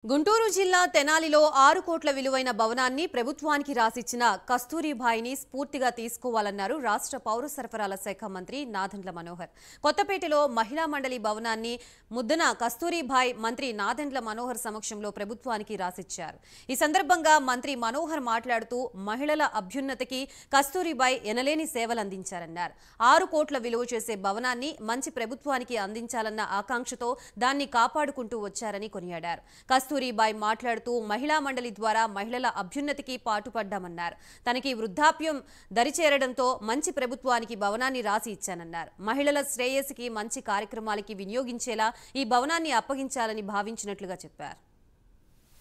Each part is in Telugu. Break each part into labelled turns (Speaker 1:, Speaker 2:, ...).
Speaker 1: గుంటూరు జిల్లా తెనాలిలో 6 కోట్ల విలువైన భవనాన్ని ప్రభుత్వానికి రాసిచ్చిన కస్తూరిబాయిని స్ఫూర్తిగా తీసుకోవాలన్నారు రాష్ట్ర పౌర సరఫరాల శాఖ మంత్రి నాదెండ్ల మనోహర్. కొత్తపేటలో మహిళా మండలి భవనాన్ని ముద్దన కస్తూరిబాయి మంత్రి నాదెండ్ల మనోహర్ సమక్షంలో ప్రభుత్వానికి రాసిచ్చారు. ఈ సందర్భంగా మంత్రి మనోహర్ మాట్లాడుతూ మహిళల అభ్యున్నతికి కస్తూరిబాయి ఎనలేని సేవలందించారన్నారు. 6 కోట్ల విలువ చేసే భవనాన్ని మంచి ప్రభుత్వానికి అందించాలన్న ఆకాంక్షతో దాన్ని కాపాడుకుంటూ వచ్చారని కొనియాడారు. కస్తూరిబాయి మాట్లాడుతూ మహిళా మండలి ద్వారా మహిళల అభ్యున్నతికి పాటుపడ్డామన్నారు. తనకి వృద్ధాప్యం దరిచేరడంతో మంచి ప్రభుత్వానికి భవనాన్ని రాసి ఇచ్చానన్నారు. మహిళల శ్రేయస్సుకి మంచి కార్యక్రమాలకి వినియోగించేలా ఈ భవనాన్ని అప్పగించాలని భావించినట్లుగా చెప్పారు.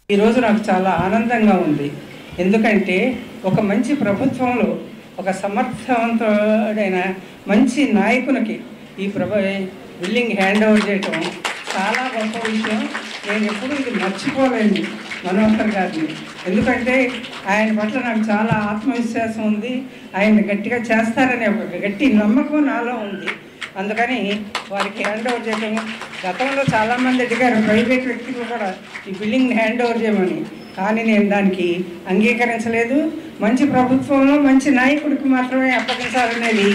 Speaker 2: ఈ రోజు నాకు చాలా ఆనందంగా ఉంది. ఎందుకంటే ఒక మంచి ప్రభుత్వంలో ఒక సమర్థవంతుడైన మంచి నాయకునికి ఈ బిల్డింగ్ హ్యాండ్ ఓవర్ చేయటం చాలా గొప్ప విషయం. నేను ఎప్పుడూ ఇది మర్చిపోలేను మనోహర్ గారిని. ఎందుకంటే ఆయన పట్ల నాకు చాలా ఆత్మవిశ్వాసం ఉంది. ఆయన గట్టిగా చేస్తారనే ఒక గట్టి నమ్మకం నాలో ఉంది. అందుకని వారికి హ్యాండ్ ఓవర్ చేయడం, గతంలో చాలామంది అడిగారు ప్రైవేట్ వ్యక్తులు కూడా ఈ బిల్డింగ్ని హ్యాండ్ ఓవర్ చేయమని, కానీ నేను దానికి అంగీకరించలేదు. మంచి ప్రభుత్వంలో మంచి నాయకుడికి మాత్రమే అప్పగించాలనేది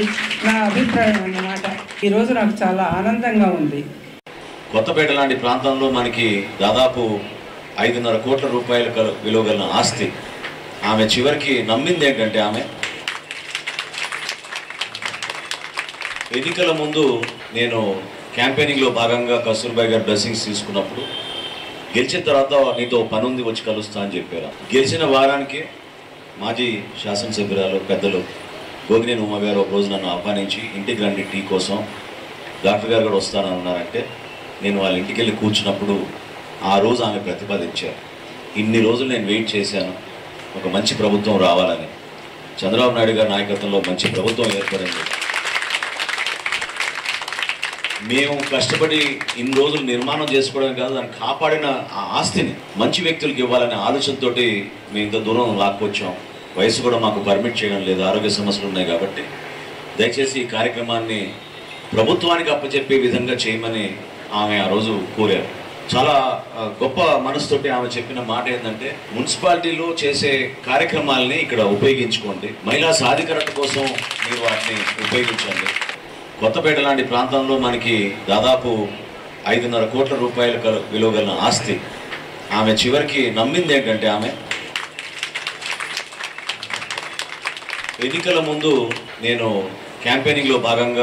Speaker 2: నా అభిప్రాయం అన్నమాట. ఈరోజు నాకు చాలా ఆనందంగా ఉంది.
Speaker 3: కొత్తపేట లాంటి ప్రాంతంలో మనకి దాదాపు 5.5 కోట్ల రూపాయల విలువ గల ఆస్తి. ఆమె చివరికి నమ్మింది ఏంటంటే, ఆమె ఎన్నికల ముందు నేను క్యాంపెయినింగ్లో భాగంగా కస్తూరిబాయి గారు బ్లెస్సింగ్స్ తీసుకున్నప్పుడు, గెలిచిన తర్వాత నీతో పని ఉంది వచ్చి కలుస్తా అని చెప్పారు. గెలిచిన వారానికి మాజీ శాసనసభ్యురాలు పెద్దలు గోగినేని ఉమ గారు ఒక రోజు నన్ను ఆహ్వానించి ఇంటికి రండి టీ కోసం, డాక్టర్ గారు కూడా వస్తానన్నారంటే నేను వాళ్ళ ఇంటికి వెళ్ళి కూర్చున్నప్పుడు ఆ రోజు ఆమె ప్రతిపాదించారు. ఇన్ని రోజులు నేను వెయిట్ చేశాను ఒక మంచి ప్రభుత్వం రావాలని. చంద్రబాబు నాయుడు గారి నాయకత్వంలో మంచి ప్రభుత్వం ఏర్పడింది. మేము కష్టపడి ఇన్ని రోజులు నిర్మాణం చేసుకోవడం కాదు, దాన్ని కాపాడిన ఆ ఆస్తిని మంచి వ్యక్తులకు ఇవ్వాలనే ఆలోచనతో మేము ఇంత దూరం లాక్కొచ్చాం. వయసు కూడా మాకు పర్మిట్ చేయడం లేదు, ఆరోగ్య సమస్యలు ఉన్నాయి. కాబట్టి దయచేసి ఈ కార్యక్రమాన్ని ప్రభుత్వానికి అప్పచెప్పే విధంగా చేయమని ఆమె ఆ రోజు కోరారు. చాలా గొప్ప మనసుతోటి ఆమె చెప్పిన మాట ఏంటంటే, మున్సిపాలిటీలో చేసే కార్యక్రమాలని ఇక్కడ ఉపయోగించుకోండి, మహిళా సాధికారత కోసం మీరు వాటిని ఉపయోగించండి. కొత్తపేట లాంటి ప్రాంతంలో మనకి దాదాపు 5.5 కోట్ల రూపాయల విలువ గల ఆస్తి. ఆమె చివరికి నమ్మింది ఏంటంటే, ఆమె ఎన్నికల ముందు నేను క్యాంపెయినింగ్లో భాగంగా